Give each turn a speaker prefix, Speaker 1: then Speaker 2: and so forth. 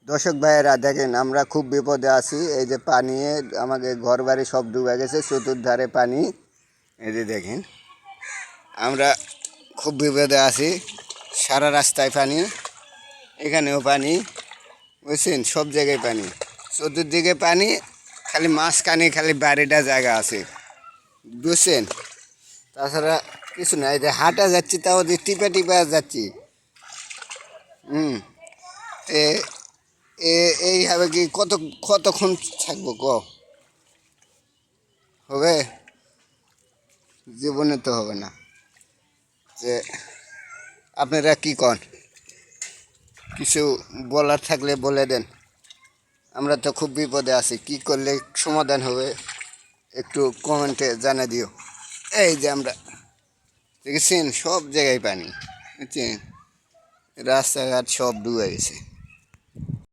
Speaker 1: দর্শক ভাইয়েরা দেখেন, আমরা খুব বিপদে আছি। এই যে পানি, আমাদের ঘর বাড়ি সব ডুবে গেছে, চতুর্ধারে পানি। এই যে দেখেন, আমরা খুব বিপদে আছি। সারা রাস্তায় পানি, এখানেও পানি, বুঝছেন, সব জায়গায় পানি, চতুর্দিকে পানি। খালি মাঝখানে খালি বাড়িটা জায়গা আছে, বুঝছেন। তাছাড়া কিছু না। এই যে হাঁটা যাচ্ছি, তাও যে টিপা টিপা যাচ্ছি। এ এইভাবে কি কতক্ষণ থাকবো হবে? জীবনে তো হবে না। যে আপনারা কি কন, কিছু বলার থাকলে বলে দেন। আমরা তো খুব বিপদে আছি, কি করলে সমাধান হবে একটু কমেন্টে জানা দিও। এই যে আমরা দেখেছেন, সব জায়গায় পানি, বুঝছেন, রাস্তাঘাট সব ডুবে গেছে।